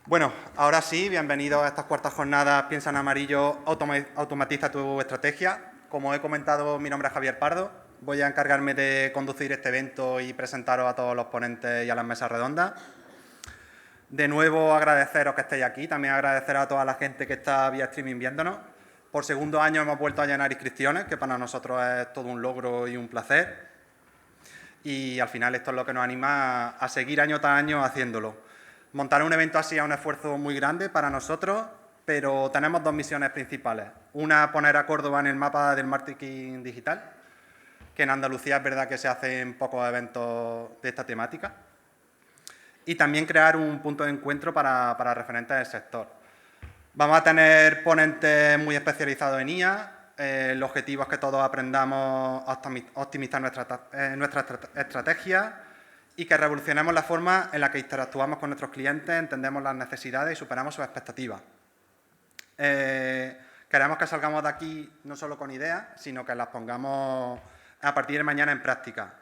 Bueno, ahora sí, bienvenidos a estas cuartas jornadas Piensa en Amarillo, automatiza tu estrategia. Como he comentado, mi nombre es Javier Pardo. Voy a encargarme de conducir este evento y presentaros a todos los ponentes y a las mesas redondas. De nuevo, agradeceros que estéis aquí. También agradecer a toda la gente que está vía streaming viéndonos. Por segundo año hemos vuelto a llenar inscripciones, que para nosotros es todo un logro y un placer. Y al final esto es lo que nos anima a seguir año tras año haciéndolo. Montar un evento así es un esfuerzo muy grande para nosotros, pero tenemos dos misiones principales. Una, poner a Córdoba en el mapa del marketing digital, que en Andalucía es verdad que se hacen pocos eventos de esta temática. Y también crear un punto de encuentro para referentes del sector. Vamos a tener ponentes muy especializados en IA. El objetivo es que todos aprendamos a optimizar nuestra estrategia y que revolucionemos la forma en la que interactuamos con nuestros clientes, entendemos las necesidades y superamos sus expectativas. Queremos que salgamos de aquí no solo con ideas, sino que las pongamos a partir de mañana en práctica.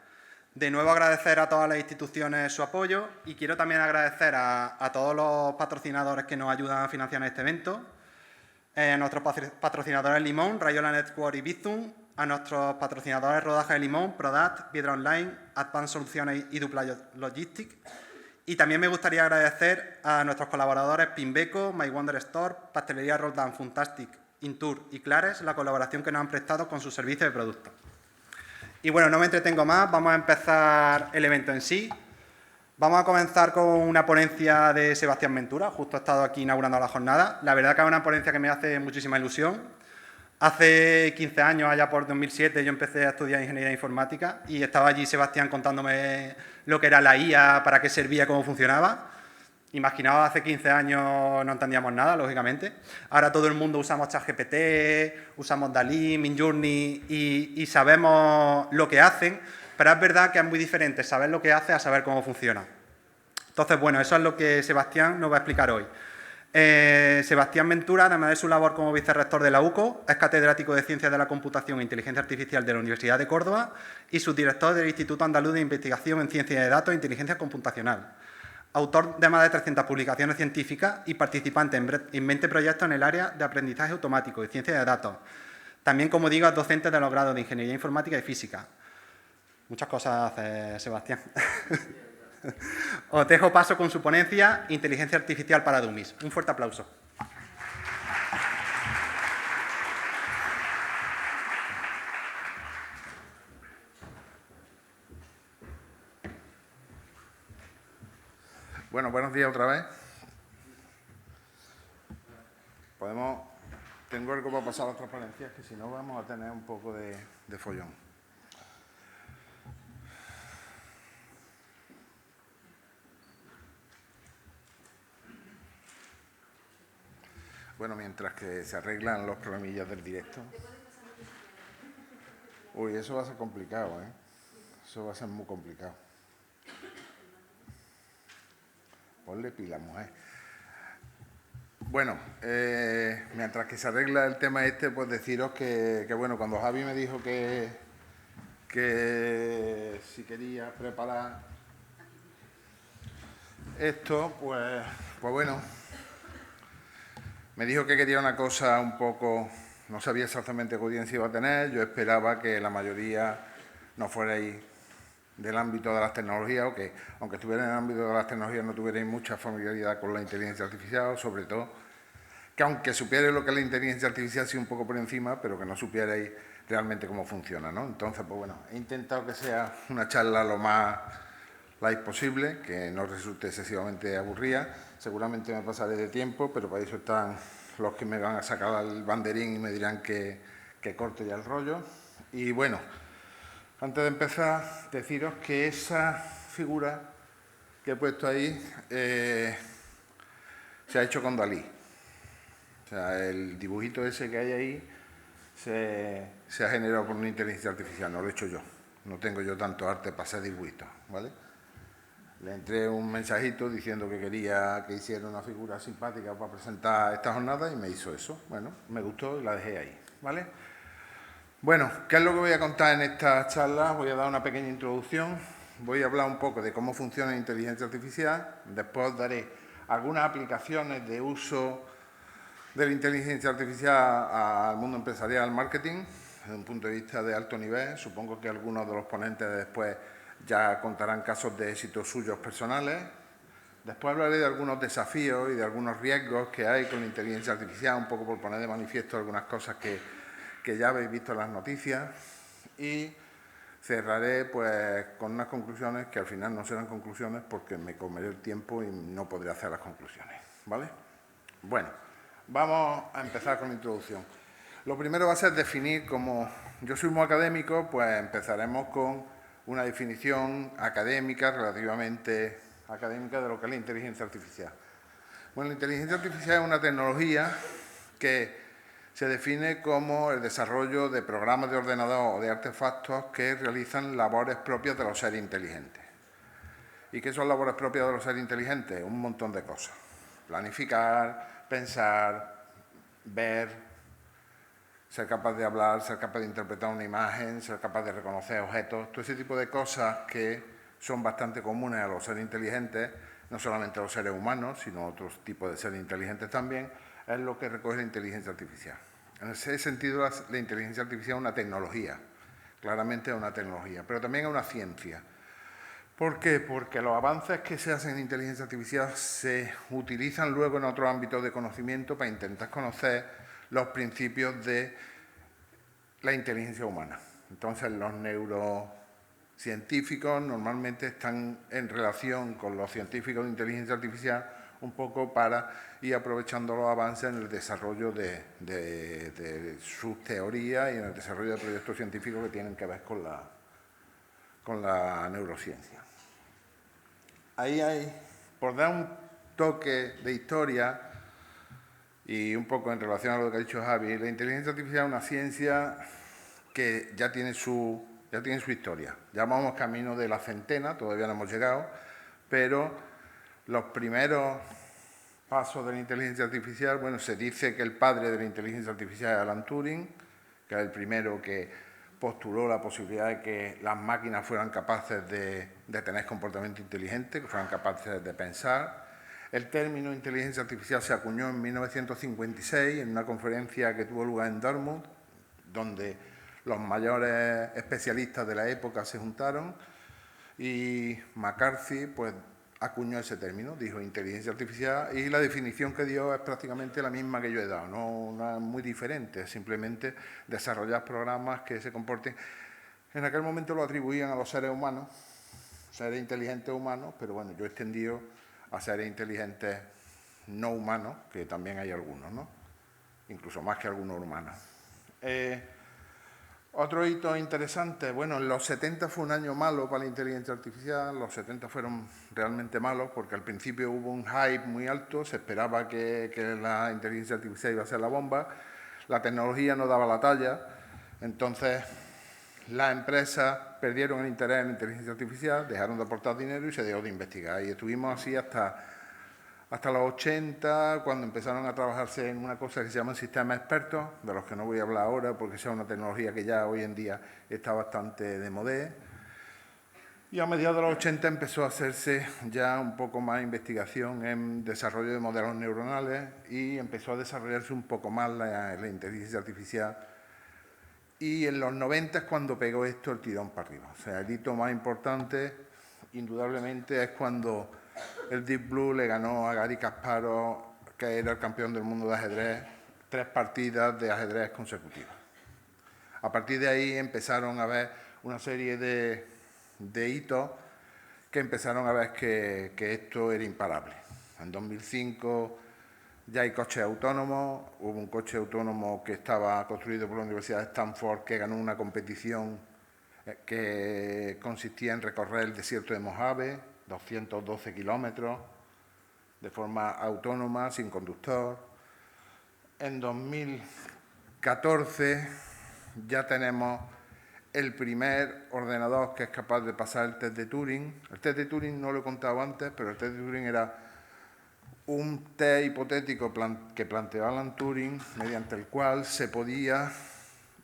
De nuevo, agradecer a todas las instituciones su apoyo y quiero también agradecer a todos los patrocinadores que nos ayudan a financiar este evento, a nuestros patrocinadores Limón, Rayola Network y Bizum, a nuestros patrocinadores Rodaje de Limón, Prodat, Piedra Online, Advanced Soluciones y Dupla Logistics. Y también me gustaría agradecer a nuestros colaboradores Pinbeco, My Wonder Store, Pastelería Roldán, Fantastic, Intour y Clares, la colaboración que nos han prestado con su servicio de productos. Y bueno, no me entretengo más, vamos a empezar el evento en sí. Vamos a comenzar con una ponencia de Sebastián Ventura, justo ha estado aquí inaugurando la jornada. La verdad que es una ponencia que me hace muchísima ilusión. Hace 15 años, allá por 2007, yo empecé a estudiar Ingeniería Informática y estaba allí Sebastián contándome lo que era la IA, para qué servía, cómo funcionaba. Imaginaos, hace 15 años no entendíamos nada, lógicamente. Ahora todo el mundo usamos ChatGPT, usamos Dalí, Midjourney y sabemos lo que hacen, pero es verdad que es muy diferente saber lo que hace a saber cómo funciona. Entonces, bueno, eso es lo que Sebastián nos va a explicar hoy. Sebastián Ventura, además de su labor como vicerrector de la UCO, es catedrático de Ciencias de la Computación e Inteligencia Artificial de la Universidad de Córdoba y subdirector del Instituto Andaluz de Investigación en Ciencia de Datos e Inteligencia Computacional. Autor de más de 300 publicaciones científicas y participante en 20 proyectos en el área de aprendizaje automático y ciencia de datos. También, como digo, es docente de los grados de Ingeniería Informática y Física. Muchas cosas hace Sebastián. Os dejo paso con su ponencia, Inteligencia Artificial para Dummies. Un fuerte aplauso. Bueno, buenos días otra vez. Tengo algo para pasar a las transparencias, que si no vamos a tener un poco de follón. Bueno, mientras que se arreglan los problemillas del directo. Uy, eso va a ser complicado, ¿eh? Eso va a ser muy complicado. Ponle pila, mujer. Bueno, mientras que se arregla el tema este, pues deciros que bueno, cuando Javi me dijo que si quería preparar esto, pues bueno, me dijo que quería una cosa un poco, no sabía exactamente qué audiencia iba a tener, yo esperaba que la mayoría no fuerais del ámbito de las tecnologías, o que, aunque estuvieran en el ámbito de las tecnologías, no tuvierais mucha familiaridad con la inteligencia artificial, sobre todo, que aunque supierais lo que es la inteligencia artificial, sí un poco por encima, pero que no supierais realmente cómo funciona, ¿no? Entonces, pues bueno, he intentado que sea una charla lo más light posible, que no resulte excesivamente aburrida. Seguramente me pasaré de tiempo, pero para eso están los que me van a sacar el banderín y me dirán que corte ya el rollo. Y bueno, antes de empezar, deciros que esa figura que he puesto ahí se ha hecho con Dalí. O sea, el dibujito ese que hay ahí se ha generado por una inteligencia artificial, no lo he hecho yo. No tengo yo tanto arte para hacer dibujitos, ¿vale? Le entré un mensajito diciendo que quería que hiciera una figura simpática para presentar esta jornada y me hizo eso. Bueno, me gustó y la dejé ahí, ¿vale? Bueno, ¿qué es lo que voy a contar en esta charla? Voy a dar una pequeña introducción, voy a hablar un poco de cómo funciona la inteligencia artificial, después daré algunas aplicaciones de uso de la inteligencia artificial al mundo empresarial, al marketing, desde un punto de vista de alto nivel. Supongo que algunos de los ponentes después ya contarán casos de éxito suyos personales. Después hablaré de algunos desafíos y de algunos riesgos que hay con la inteligencia artificial, un poco por poner de manifiesto algunas cosas que ya habéis visto en las noticias. Y cerraré pues con unas conclusiones que al final no serán conclusiones porque me comeré el tiempo y no podré hacer las conclusiones, ¿vale? Bueno, vamos a empezar con la introducción. Lo primero va a ser definir, como yo soy muy académico, pues empezaremos con una definición académica, relativamente académica, de lo que es la inteligencia artificial. Bueno, la inteligencia artificial es una tecnología que se define como el desarrollo de programas de ordenador o de artefactos que realizan labores propias de los seres inteligentes. ¿Y qué son labores propias de los seres inteligentes? Un montón de cosas. Planificar, pensar, ver, ser capaz de hablar, ser capaz de interpretar una imagen, ser capaz de reconocer objetos, todo ese tipo de cosas que son bastante comunes a los seres inteligentes, no solamente a los seres humanos, sino a otros tipos de seres inteligentes también, es lo que recoge la inteligencia artificial. En ese sentido, la inteligencia artificial es una tecnología, claramente es una tecnología, pero también es una ciencia. ¿Por qué? Porque los avances que se hacen en inteligencia artificial se utilizan luego en otros ámbitos de conocimiento para intentar conocer los principios de la inteligencia humana. Entonces, los neurocientíficos normalmente están en relación con los científicos de inteligencia artificial un poco para ir aprovechando los avances en el desarrollo de sus teorías y en el desarrollo de proyectos científicos que tienen que ver con la neurociencia. Ahí hay, por dar un toque de historia y un poco en relación a lo que ha dicho Javi, la inteligencia artificial es una ciencia que ya tiene su historia. Ya vamos camino de la centena, todavía no hemos llegado, pero los primeros pasos de la inteligencia artificial, bueno, se dice que el padre de la inteligencia artificial es Alan Turing, que es el primero que postuló la posibilidad de que las máquinas fueran capaces de tener comportamiento inteligente, que fueran capaces de pensar. El término inteligencia artificial se acuñó en 1956 en una conferencia que tuvo lugar en Dartmouth, donde los mayores especialistas de la época se juntaron y McCarthy pues acuñó ese término, dijo inteligencia artificial, y la definición que dio es prácticamente la misma que yo he dado, no es muy diferente, es simplemente desarrollar programas que se comporten. En aquel momento lo atribuían a los seres humanos, seres inteligentes humanos, pero bueno, yo he extendido a seres inteligentes no humanos, que también hay algunos, ¿no? Incluso más que algunos humanos. Otro hito interesante, bueno, en los 70 fue un año malo para la inteligencia artificial, los 70 fueron realmente malos porque al principio hubo un hype muy alto, se esperaba que la inteligencia artificial iba a ser la bomba, la tecnología no daba la talla, entonces las empresas perdieron el interés en la inteligencia artificial, dejaron de aportar dinero y se dejó de investigar. Y estuvimos así hasta los 80, cuando empezaron a trabajarse en una cosa que se llama sistemas expertos, de los que no voy a hablar ahora porque es una tecnología que ya hoy en día está bastante de modé. Y a mediados de los 80 empezó a hacerse ya un poco más investigación en desarrollo de modelos neuronales y empezó a desarrollarse un poco más la inteligencia artificial. Y en los 90 es cuando pegó esto el tirón para arriba. O sea, el hito más importante, indudablemente, es cuando el Deep Blue le ganó a Garry Kasparov, que era el campeón del mundo de ajedrez, 3 partidas de ajedrez consecutivas. A partir de ahí empezaron a haber una serie de hitos que empezaron a ver que esto era imparable. En 2005 ya hay coches autónomos, hubo un coche autónomo que estaba construido por la Universidad de Stanford que ganó una competición que consistía en recorrer el desierto de Mojave, 212 kilómetros, de forma autónoma, sin conductor. En 2014 ya tenemos el primer ordenador que es capaz de pasar el test de Turing. El test de Turing no lo he contado antes, pero el test de Turing era un test hipotético que planteó Alan Turing, mediante el cual se podía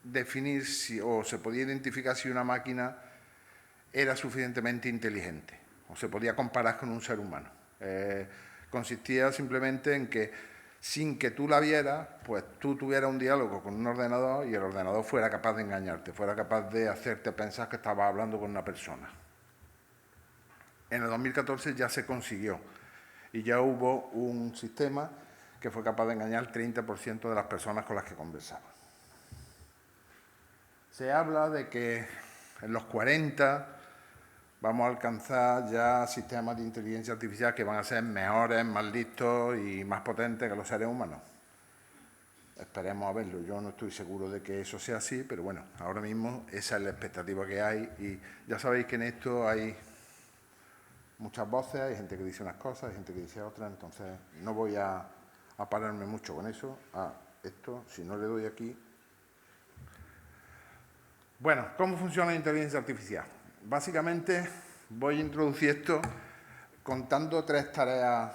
definir o se podía identificar si una máquina era suficientemente inteligente o se podía comparar con un ser humano. Consistía simplemente en que, sin que tú la vieras, pues tú tuvieras un diálogo con un ordenador y el ordenador fuera capaz de engañarte, fuera capaz de hacerte pensar que estabas hablando con una persona. En el 2014 ya se consiguió y ya hubo un sistema que fue capaz de engañar al 30% de las personas con las que conversaban. Se habla de que en los 40 vamos a alcanzar ya sistemas de inteligencia artificial que van a ser mejores, más listos y más potentes que los seres humanos. Esperemos a verlo. Yo no estoy seguro de que eso sea así, pero bueno, ahora mismo esa es la expectativa que hay y ya sabéis que en esto hay muchas voces, hay gente que dice unas cosas, hay gente que dice otras, entonces no voy a pararme mucho con eso. Esto, si no le doy aquí. Bueno, ¿cómo funciona la inteligencia artificial? Básicamente voy a introducir esto contando 3 tareas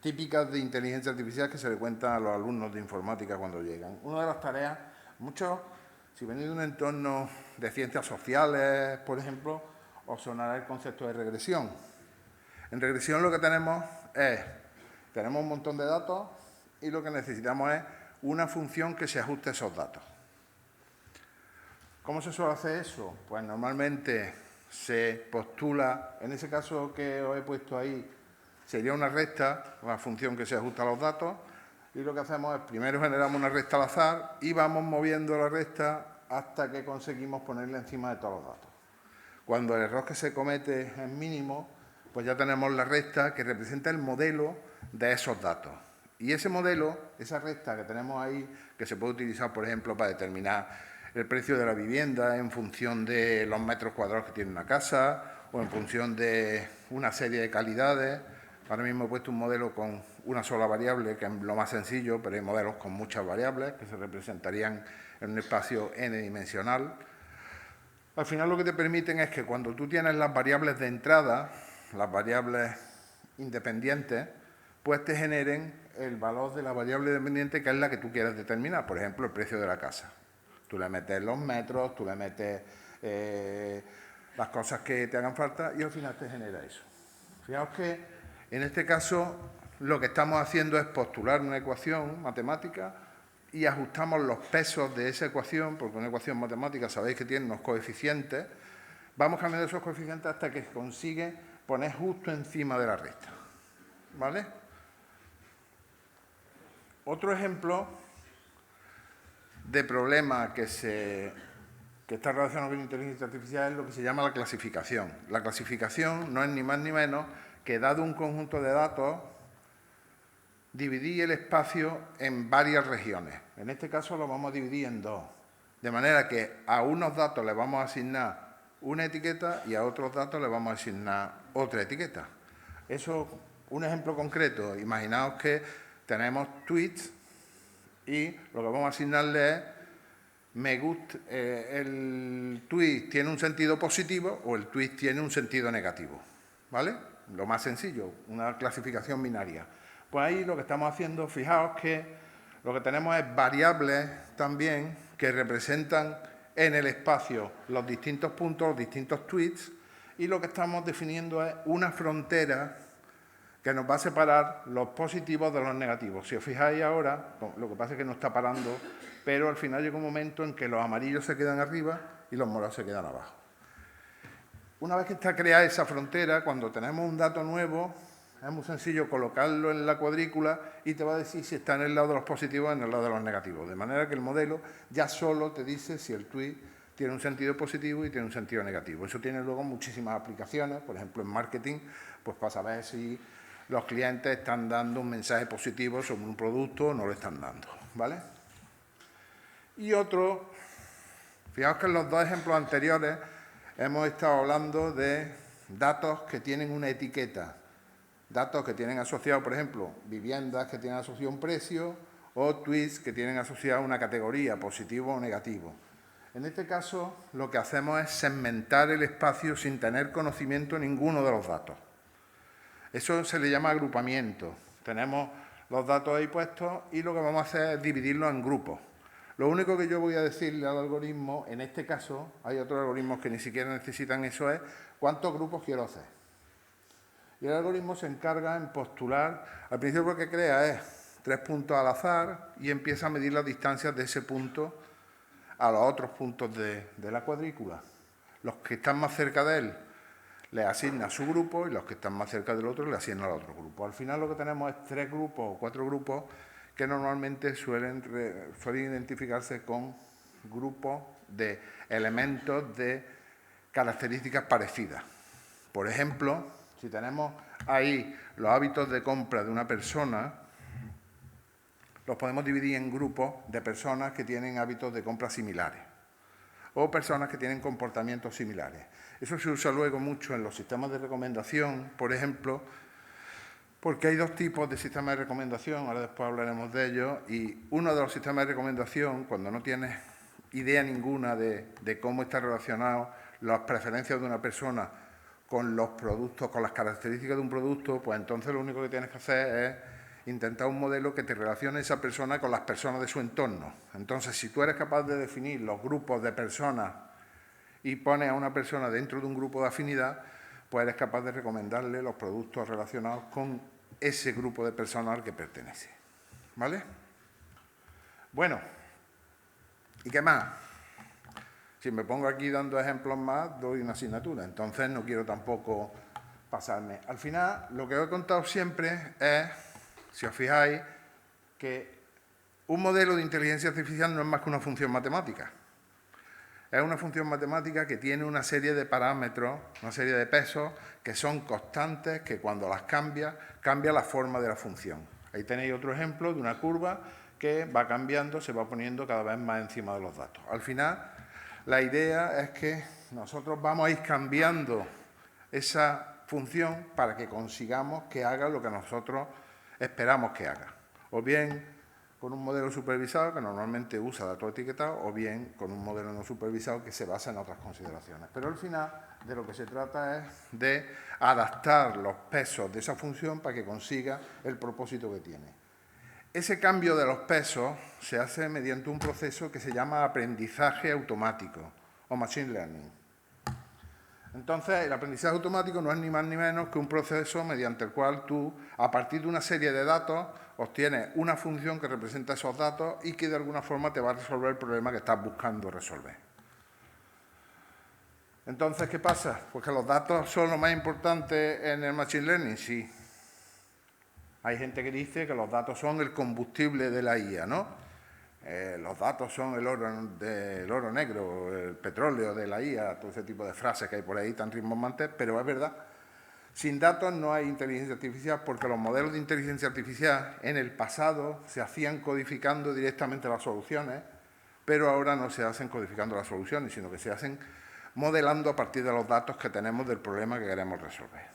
típicas de inteligencia artificial que se le cuentan a los alumnos de informática cuando llegan. Una de las tareas, muchos, si venís de un entorno de ciencias sociales, por ejemplo, os sonará el concepto de regresión. En regresión lo que tenemos un montón de datos y lo que necesitamos es una función que se ajuste a esos datos. ¿Cómo se suele hacer eso? Pues normalmente se postula, en ese caso que os he puesto ahí, sería una recta, una función que se ajusta a los datos, y lo que hacemos es primero generamos una recta al azar y vamos moviendo la recta hasta que conseguimos ponerla encima de todos los datos. Cuando el error que se comete es mínimo, pues ya tenemos la recta que representa el modelo de esos datos. Y ese modelo, esa recta que tenemos ahí, que se puede utilizar, por ejemplo, para determinar el precio de la vivienda en función de los metros cuadrados que tiene una casa o en función de una serie de calidades. Ahora mismo he puesto un modelo con una sola variable, que es lo más sencillo, pero hay modelos con muchas variables que se representarían en un espacio n-dimensional. Al final lo que te permiten es que cuando tú tienes las variables de entrada, las variables independientes, pues te generen el valor de la variable dependiente que es la que tú quieres determinar, por ejemplo, el precio de la casa. Tú le metes los metros, tú le metes las cosas que te hagan falta y al final te genera eso. Fijaos que en este caso lo que estamos haciendo es postular una ecuación matemática y ajustamos los pesos de esa ecuación, porque una ecuación matemática sabéis que tiene unos coeficientes, vamos cambiando esos coeficientes hasta que consigue poner justo encima de la recta. ¿Vale? Otro ejemplo de problema que está relacionado con inteligencia artificial es lo que se llama la clasificación. La clasificación no es ni más ni menos que, dado un conjunto de datos, dividir el espacio en varias regiones. En este caso lo vamos a dividir en 2, de manera que a unos datos les vamos a asignar una etiqueta y a otros datos les vamos a asignar otra etiqueta. Eso, un ejemplo concreto, imaginaos que tenemos tweets y lo que vamos a asignarle es me gusta, el tweet tiene un sentido positivo o el tweet tiene un sentido negativo, ¿vale? Lo más sencillo, una clasificación binaria. Pues ahí lo que estamos haciendo, fijaos que lo que tenemos es variables también que representan en el espacio los distintos puntos, los distintos tweets, y lo que estamos definiendo es una frontera que nos va a separar los positivos de los negativos. Si os fijáis ahora, lo que pasa es que no está parando, pero al final llega un momento en que los amarillos se quedan arriba y los morados se quedan abajo. Una vez que está creada esa frontera, cuando tenemos un dato nuevo, es muy sencillo colocarlo en la cuadrícula y te va a decir si está en el lado de los positivos o en el lado de los negativos. De manera que el modelo ya solo te dice si el tweet tiene un sentido positivo y tiene un sentido negativo. Eso tiene luego muchísimas aplicaciones, por ejemplo en marketing, pues para saber si los clientes están dando un mensaje positivo sobre un producto o no lo están dando, ¿vale? Y otro, fijaos que en los 2 ejemplos anteriores hemos estado hablando de datos que tienen una etiqueta, datos que tienen asociado, por ejemplo, viviendas que tienen asociado un precio o tweets que tienen asociado una categoría, positivo o negativo. En este caso, lo que hacemos es segmentar el espacio sin tener conocimiento ninguno de los datos. Eso se le llama agrupamiento. Tenemos los datos ahí puestos y lo que vamos a hacer es dividirlos en grupos. Lo único que yo voy a decirle al algoritmo, en este caso, hay otros algoritmos que ni siquiera necesitan eso, es cuántos grupos quiero hacer. Y el algoritmo se encarga en postular, al principio lo que crea es 3 puntos al azar y empieza a medir las distancias de ese punto a los otros puntos de la cuadrícula. Los que están más cerca de él le asigna a su grupo y los que están más cerca del otro le asignan al otro grupo. Al final lo que tenemos es 3 grupos o 4 grupos que normalmente suelen identificarse con grupos de elementos de características parecidas. Por ejemplo, si tenemos ahí los hábitos de compra de una persona, los podemos dividir en grupos de personas que tienen hábitos de compra similares o personas que tienen comportamientos similares. Eso se usa luego mucho en los sistemas de recomendación, por ejemplo, porque hay 2 tipos de sistemas de recomendación, ahora después hablaremos de ellos, y uno de los sistemas de recomendación, cuando no tienes idea ninguna de cómo está relacionado las preferencias de una persona con los productos, con las características de un producto, pues entonces lo único que tienes que hacer es intentar un modelo que te relacione esa persona con las personas de su entorno. Entonces, si tú eres capaz de definir los grupos de personas y pones a una persona dentro de un grupo de afinidad, pues eres capaz de recomendarle los productos relacionados con ese grupo de personas al que pertenece. ¿Vale? Bueno, ¿y qué más? Si me pongo aquí dando ejemplos más, doy una asignatura, entonces no quiero tampoco pasarme. Al final, lo que os he contado siempre es, si os fijáis, que un modelo de inteligencia artificial no es más que una función matemática. Es una función matemática que tiene una serie de parámetros, una serie de pesos que son constantes, que cuando las cambia la forma de la función. Ahí tenéis otro ejemplo de una curva que va cambiando, se va poniendo cada vez más encima de los datos. Al final, la idea es que nosotros vamos a ir cambiando esa función para que consigamos que haga lo que nosotros esperamos que haga. O bien con un modelo supervisado que normalmente usa datos etiquetados o bien con un modelo no supervisado que se basa en otras consideraciones. Pero al final de lo que se trata es de adaptar los pesos de esa función para que consiga el propósito que tiene. Ese cambio de los pesos se hace mediante un proceso que se llama aprendizaje automático o machine learning. Entonces, el aprendizaje automático no es ni más ni menos que un proceso mediante el cual tú, a partir de una serie de datos, obtienes una función que representa esos datos y que de alguna forma te va a resolver el problema que estás buscando resolver. Entonces, ¿qué pasa? Pues que los datos son lo más importante en el machine learning, sí. Hay gente que dice que los datos son el combustible de la IA, ¿no? Los datos son el oro negro, el petróleo de la IA, todo ese tipo de frases que hay por ahí tan rimbombantes, pero es verdad. Sin datos no hay inteligencia artificial porque los modelos de inteligencia artificial en el pasado se hacían codificando directamente las soluciones, pero ahora no se hacen codificando las soluciones, sino que se hacen modelando a partir de los datos que tenemos del problema que queremos resolver.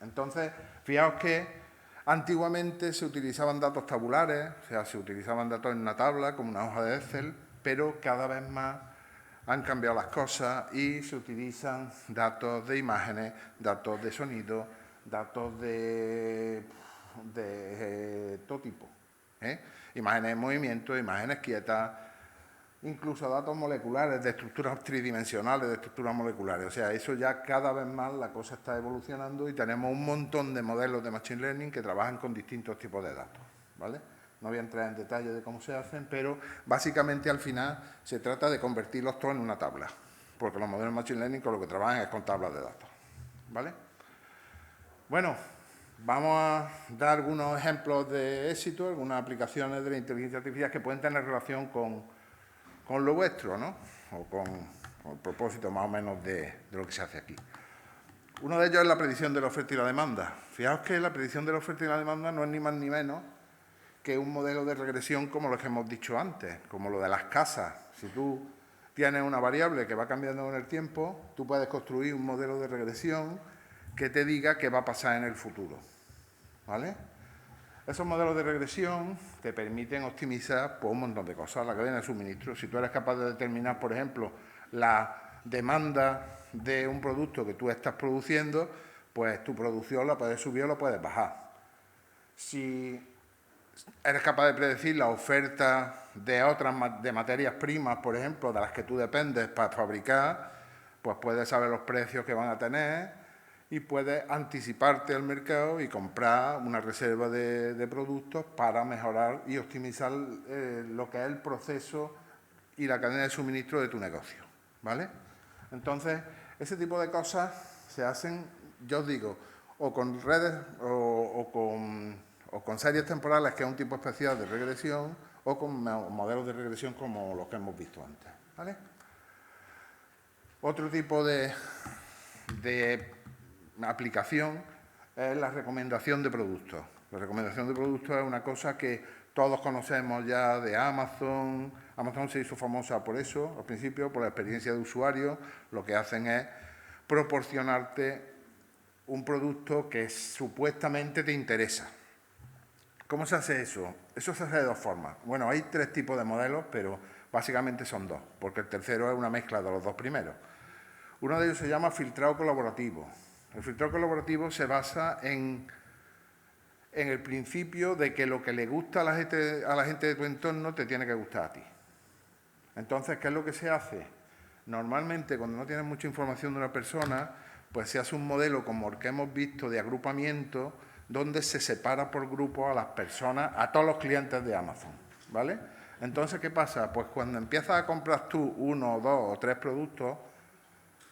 Entonces, fijaos que antiguamente se utilizaban datos tabulares, o sea, se utilizaban datos en una tabla, como una hoja de Excel, pero cada vez más han cambiado las cosas y se utilizan datos de imágenes, datos de sonido, datos de todo tipo. Imágenes en movimiento, imágenes quietas, incluso datos moleculares, de estructuras tridimensionales, de estructuras moleculares. O sea, eso ya cada vez más la cosa está evolucionando y tenemos un montón de modelos de Machine Learning que trabajan con distintos tipos de datos, ¿vale? No voy a entrar en detalle de cómo se hacen, pero básicamente al final se trata de convertirlos todos en una tabla, porque los modelos de Machine Learning con lo que trabajan es con tablas de datos, ¿vale? Bueno, vamos a dar algunos ejemplos de éxito, algunas aplicaciones de la inteligencia artificial que pueden tener relación con lo vuestro, ¿no? O con el propósito más o menos de lo que se hace aquí. Uno de ellos es la predicción de la oferta y la demanda. Fijaos que la predicción de la oferta y la demanda no es ni más ni menos que un modelo de regresión como los que hemos dicho antes, como lo de las casas. Si tú tienes una variable que va cambiando en el tiempo, tú puedes construir un modelo de regresión que te diga qué va a pasar en el futuro, ¿vale? Esos modelos de regresión te permiten optimizar pues, un montón de cosas, la cadena de suministro. Si tú eres capaz de determinar, por ejemplo, la demanda de un producto que tú estás produciendo, pues tu producción la puedes subir o la puedes bajar. Si eres capaz de predecir la oferta de materias primas, por ejemplo, de las que tú dependes para fabricar, pues puedes saber los precios que van a tener y puedes anticiparte al mercado y comprar una reserva de productos para mejorar y optimizar lo que es el proceso y la cadena de suministro de tu negocio, ¿vale? Entonces, ese tipo de cosas se hacen, yo os digo, o con redes o con series temporales, que es un tipo especial de regresión, o con modelos de regresión como los que hemos visto antes, ¿vale? Otro tipo de aplicación es la recomendación de productos. La recomendación de productos es una cosa que todos conocemos ya de Amazon. Amazon se hizo famosa por eso, al principio, por la experiencia de usuario. Lo que hacen es proporcionarte un producto que supuestamente te interesa. ¿Cómo se hace eso? Eso se hace de dos formas. Bueno, hay tres tipos de modelos, pero básicamente son dos, porque el tercero es una mezcla de los dos primeros. Uno de ellos se llama filtrado colaborativo. El filtrado colaborativo se basa en el principio de que lo que le gusta a la gente de tu entorno te tiene que gustar a ti. Entonces, ¿qué es lo que se hace? Normalmente, cuando no tienes mucha información de una persona, pues se hace un modelo como el que hemos visto de agrupamiento, donde se separa por grupos a las personas, a todos los clientes de Amazon, ¿vale? Entonces, ¿qué pasa? Pues cuando empiezas a comprar tú uno, dos o tres productos,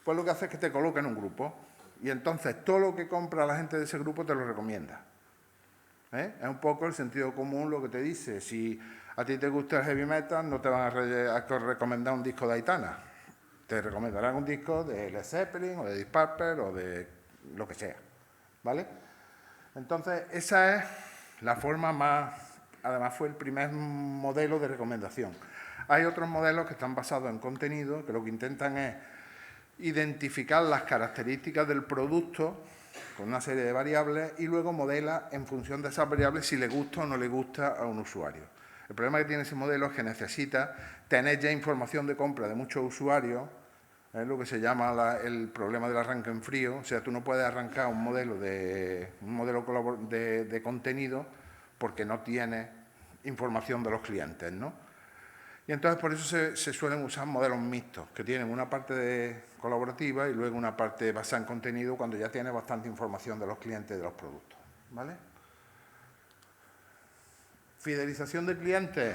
pues lo que hace es que te coloca en un grupo y entonces todo lo que compra la gente de ese grupo te lo recomienda. Es un poco el sentido común lo que te dice. Si a ti te gusta el heavy metal, no te van a recomendar un disco de Aitana. Te recomendarán un disco de Led Zeppelin o de Deep Purple o de lo que sea, ¿vale? Entonces, esa es la forma más... Además, fue el primer modelo de recomendación. Hay otros modelos que están basados en contenido, que lo que intentan es identificar las características del producto con una serie de variables y luego modela en función de esas variables si le gusta o no le gusta a un usuario. El problema que tiene ese modelo es que necesita tener ya información de compra de muchos usuarios, es lo que se llama el problema del arranque en frío. O sea, tú no puedes arrancar un modelo de contenido porque no tienes información de los clientes, ¿no? Y entonces por eso se suelen usar modelos mixtos, que tienen una parte colaborativa y luego una parte basada en contenido cuando ya tienes bastante información de los clientes y de los productos, ¿vale? Fidelización de clientes.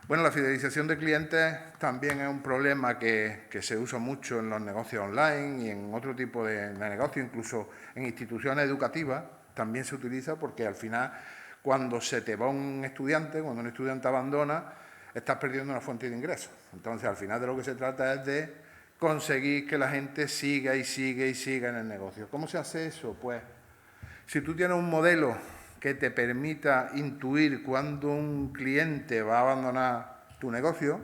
Bueno, la fidelización de clientes también es un problema que se usa mucho en los negocios online y en otro tipo de negocios, incluso en instituciones educativas también se utiliza porque al final cuando se te va un estudiante, cuando un estudiante abandona, estás perdiendo una fuente de ingresos. Entonces, al final de lo que se trata es de conseguir que la gente siga y siga y siga en el negocio. ¿Cómo se hace eso? Pues, si tú tienes un modelo que te permita intuir cuándo un cliente va a abandonar tu negocio,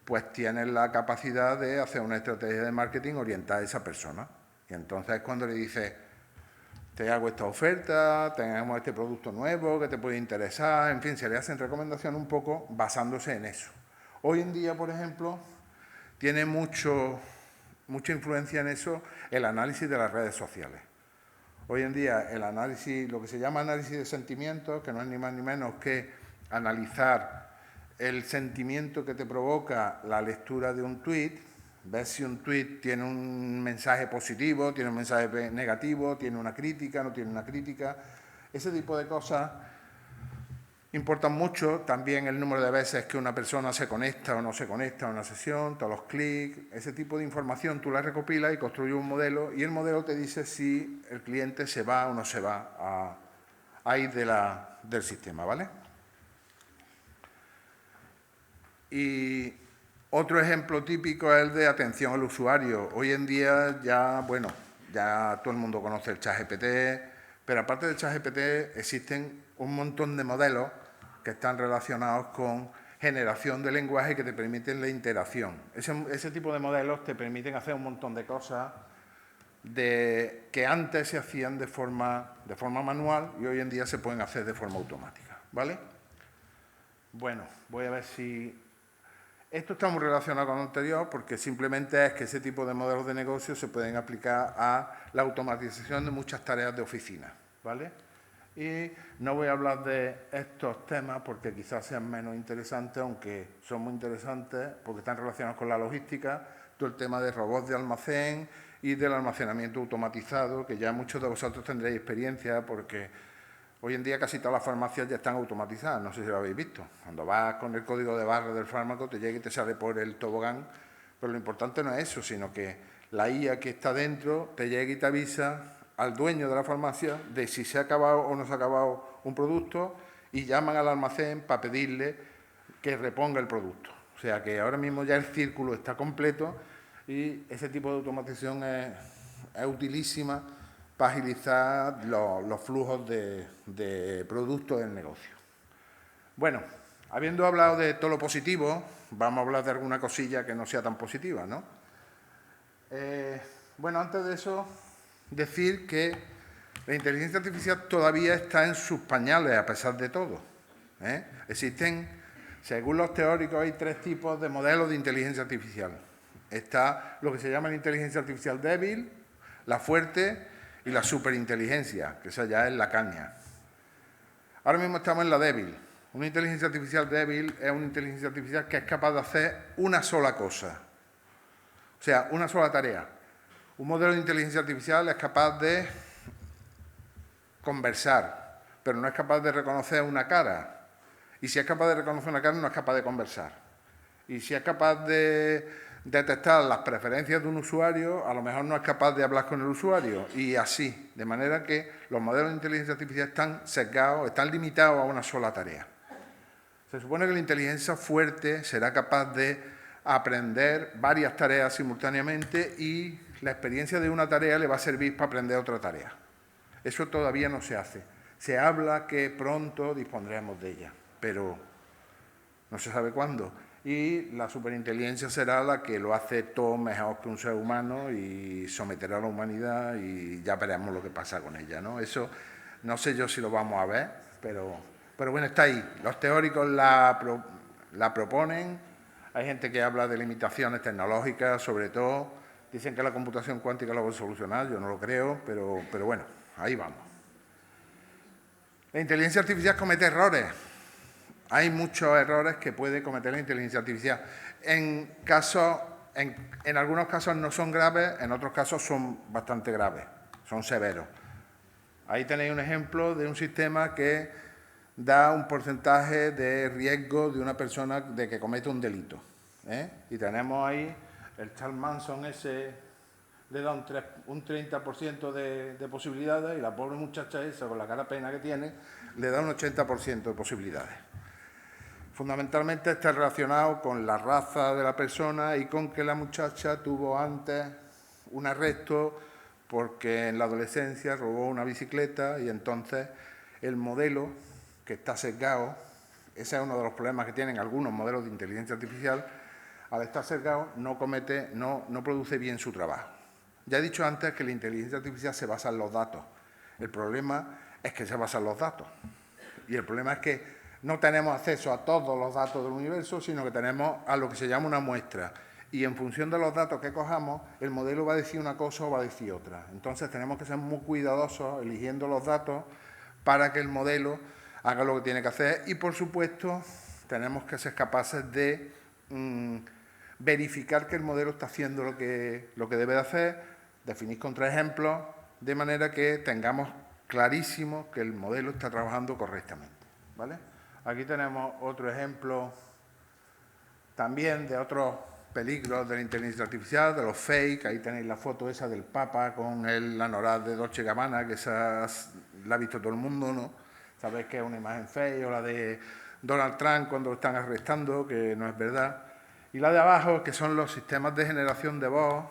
pues tienes la capacidad de hacer una estrategia de marketing orientada a esa persona. Y entonces, cuando le dices, te hago esta oferta, tenemos este producto nuevo que te puede interesar, en fin, se le hacen recomendaciones un poco basándose en eso. Hoy en día, por ejemplo, tiene mucha influencia en eso el análisis de las redes sociales. Hoy en día el análisis, lo que se llama análisis de sentimientos, que no es ni más ni menos que analizar el sentimiento que te provoca la lectura de un tuit, ver si un tuit tiene un mensaje positivo, tiene un mensaje negativo, tiene una crítica, no tiene una crítica. Ese tipo de cosas importan mucho. También el número de veces que una persona se conecta o no se conecta a una sesión, todos los clics, ese tipo de información tú la recopilas y construyes un modelo y el modelo te dice si el cliente se va o no se va a ir del sistema, ¿vale? Y otro ejemplo típico es el de atención al usuario. Hoy en día ya todo el mundo conoce el ChatGPT, pero aparte del ChatGPT existen un montón de modelos que están relacionados con generación de lenguaje que te permiten la interacción. Ese tipo de modelos te permiten hacer un montón de cosas que antes se hacían de forma manual y hoy en día se pueden hacer de forma automática, ¿vale? Bueno, voy a ver si... Esto está muy relacionado con lo anterior porque simplemente es que ese tipo de modelos de negocio se pueden aplicar a la automatización de muchas tareas de oficina, ¿vale? Y no voy a hablar de estos temas porque quizás sean menos interesantes, aunque son muy interesantes porque están relacionados con la logística, todo el tema de robots de almacén y del almacenamiento automatizado, que ya muchos de vosotros tendréis experiencia porque hoy en día casi todas las farmacias ya están automatizadas, no sé si lo habéis visto. Cuando vas con el código de barra del fármaco te llega y te sale por el tobogán, pero lo importante no es eso, sino que la IA que está dentro te llega y te avisa al dueño de la farmacia de si se ha acabado o no se ha acabado un producto y llaman al almacén para pedirle que reponga el producto. O sea que ahora mismo ya el círculo está completo y ese tipo de automatización es utilísima para agilizar los flujos de productos del negocio. Bueno, habiendo hablado de todo lo positivo, vamos a hablar de alguna cosilla que no sea tan positiva, ¿no? Bueno, antes de eso, decir que la inteligencia artificial todavía está en sus pañales, a pesar de todo. Existen, según los teóricos, hay 3 tipos de modelos de inteligencia artificial. Está lo que se llama la inteligencia artificial débil, la fuerte y la superinteligencia, que esa ya es la caña. Ahora mismo estamos en la débil. Una inteligencia artificial débil es una inteligencia artificial que es capaz de hacer una sola cosa. O sea, una sola tarea. Un modelo de inteligencia artificial es capaz de conversar, pero no es capaz de reconocer una cara. Y si es capaz de reconocer una cara, no es capaz de conversar. Y si es capaz de detectar las preferencias de un usuario, a lo mejor no es capaz de hablar con el usuario. Y así, de manera que los modelos de inteligencia artificial están sesgados, están limitados a una sola tarea. Se supone que la inteligencia fuerte será capaz de aprender varias tareas simultáneamente y la experiencia de una tarea le va a servir para aprender otra tarea. Eso todavía no se hace. Se habla que pronto dispondremos de ella, pero no se sabe cuándo. Y la superinteligencia será la que lo hace todo mejor que un ser humano y someterá a la humanidad y ya veremos lo que pasa con ella, ¿no? Eso no sé yo si lo vamos a ver, pero bueno, está ahí. Los teóricos la proponen, hay gente que habla de limitaciones tecnológicas, sobre todo, dicen que la computación cuántica lo va a solucionar, yo no lo creo, pero bueno, ahí vamos. La inteligencia artificial comete errores. Hay muchos errores que puede cometer la inteligencia artificial. En algunos casos no son graves, en otros casos son bastante graves, son severos. Ahí tenéis un ejemplo de un sistema que da un porcentaje de riesgo de una persona de que comete un delito. Y tenemos ahí el Charles Manson ese, le da un 30% de posibilidades y la pobre muchacha esa, con la cara pena que tiene, le da un 80% de posibilidades. Fundamentalmente está relacionado con la raza de la persona y con que la muchacha tuvo antes un arresto porque en la adolescencia robó una bicicleta y entonces el modelo que está sesgado, ese es uno de los problemas que tienen algunos modelos de inteligencia artificial, al estar sesgado no produce bien su trabajo. Ya he dicho antes que la inteligencia artificial se basa en los datos. El problema es que se basa en los datos. Y el problema es que no tenemos acceso a todos los datos del universo, sino que tenemos a lo que se llama una muestra. Y en función de los datos que cojamos, el modelo va a decir una cosa o va a decir otra. Entonces tenemos que ser muy cuidadosos eligiendo los datos para que el modelo haga lo que tiene que hacer. Y, por supuesto, tenemos que ser capaces de verificar que el modelo está haciendo lo que debe de hacer, definir contraejemplos, de manera que tengamos clarísimo que el modelo está trabajando correctamente, ¿vale? Aquí tenemos otro ejemplo también de otros peligros de la inteligencia artificial, de los fake. Ahí tenéis la foto esa del Papa con la anorak de Dolce & Gabbana, que esa la ha visto todo el mundo, ¿no? Sabéis que es una imagen fake, o la de Donald Trump cuando lo están arrestando, que no es verdad. Y la de abajo, que son los sistemas de generación de voz,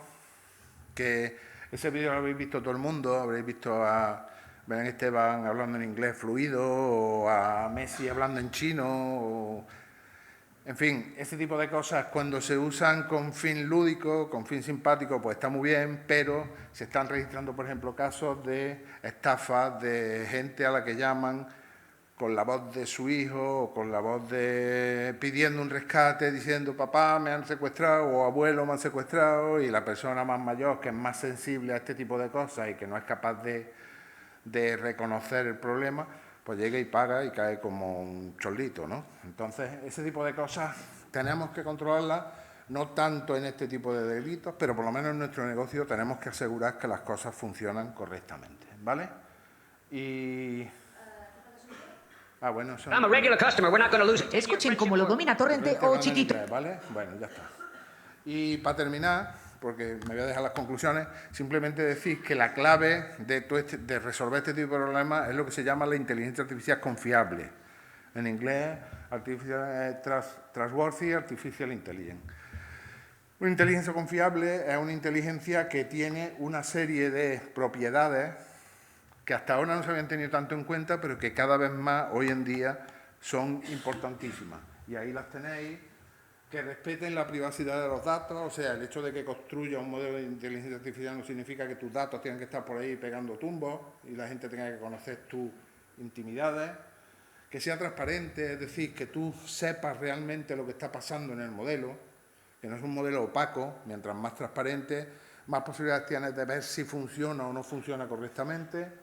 que ese vídeo lo habéis visto todo el mundo, habréis visto a Belén Esteban hablando en inglés fluido, o a Messi hablando en chino, en fin, ese tipo de cosas cuando se usan con fin lúdico, con fin simpático, pues está muy bien, pero se están registrando, por ejemplo, casos de estafas de gente a la que llaman con la voz de su hijo o con la voz de pidiendo un rescate, diciendo papá me han secuestrado o abuelo me han secuestrado, y la persona más mayor que es más sensible a este tipo de cosas y que no es capaz de reconocer el problema, pues llega y paga y cae como un cholito, ¿no? Entonces, ese tipo de cosas tenemos que controlarlas, no tanto en este tipo de delitos, pero por lo menos en nuestro negocio tenemos que asegurar que las cosas funcionan correctamente, ¿vale? Y... bueno, I'm a regular customer, we're not going to lose it. Escuchen cómo lo domina Torrente o Chiquito. ¿Vale? Bueno, ya está. Y para terminar, porque me voy a dejar las conclusiones, simplemente decir que la clave de resolver este tipo de problemas es lo que se llama la inteligencia artificial confiable. En inglés, Trustworthy Artificial Intelligence. Una inteligencia confiable es una inteligencia que tiene una serie de propiedades que hasta ahora no se habían tenido tanto en cuenta, pero que cada vez más hoy en día son importantísimas. Y ahí las tenéis, que respeten la privacidad de los datos, o sea, el hecho de que construya un modelo de inteligencia artificial no significa que tus datos tengan que estar por ahí pegando tumbos y la gente tenga que conocer tus intimidades. Que sea transparente, es decir, que tú sepas realmente lo que está pasando en el modelo, que no es un modelo opaco, mientras más transparente, más posibilidades tienes de ver si funciona o no funciona correctamente.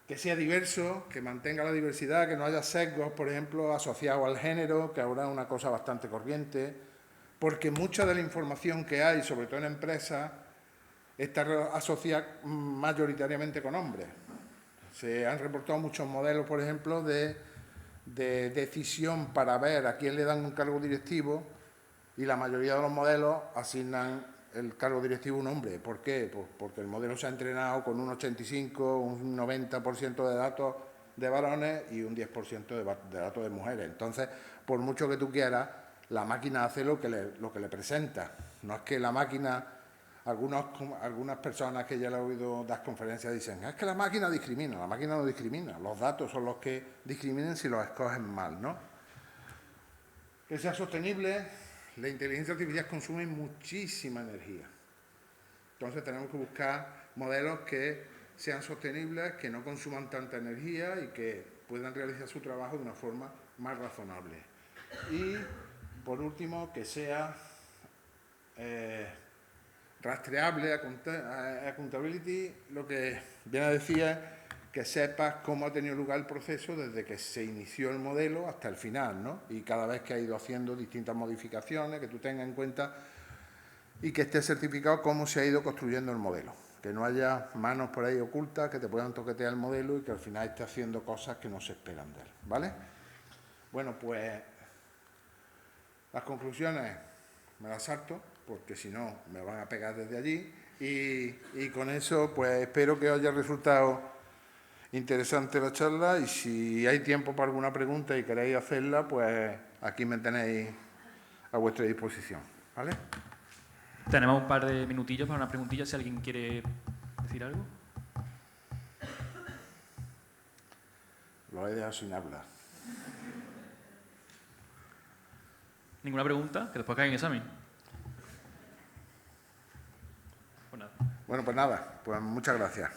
Que sea diverso, que mantenga la diversidad, que no haya sesgos, por ejemplo, asociados al género, que ahora es una cosa bastante corriente, porque mucha de la información que hay, sobre todo en empresas, está asociada mayoritariamente con hombres. Se han reportado muchos modelos, por ejemplo, de decisión para ver a quién le dan un cargo directivo y la mayoría de los modelos asignan el cargo directivo a un hombre. ¿Por qué? Pues porque el modelo se ha entrenado con un 85, un 90% de datos de varones y un 10% de datos de mujeres. Entonces, por mucho que tú quieras, la máquina hace lo que le presenta. No es que la máquina, algunas personas que ya le he oído dar conferencias dicen, es que la máquina discrimina. La máquina no discrimina, los datos son los que discriminan si los escogen mal, ¿no? Que sea sostenible. La inteligencia artificial consume muchísima energía. Entonces tenemos que buscar modelos que sean sostenibles, que no consuman tanta energía y que puedan realizar su trabajo de una forma más razonable. Y, por último, que sea rastreable, accountability, lo que viene a decir es que sepas cómo ha tenido lugar el proceso desde que se inició el modelo hasta el final, ¿no? Y cada vez que ha ido haciendo distintas modificaciones, que tú tengas en cuenta y que esté certificado cómo se ha ido construyendo el modelo. Que no haya manos por ahí ocultas que te puedan toquetear el modelo y que al final esté haciendo cosas que no se esperan de él, ¿vale? Bueno, pues las conclusiones me las salto, porque si no me van a pegar desde allí. Y con eso, pues espero que os haya resultado interesante la charla y si hay tiempo para alguna pregunta y queréis hacerla, pues aquí me tenéis a vuestra disposición, ¿vale? Tenemos un par de minutillos para una preguntilla, si alguien quiere decir algo. Lo he dejado sin hablar. ¿Ninguna pregunta? Que después cae en examen. Pues nada. Bueno, pues nada, pues muchas gracias.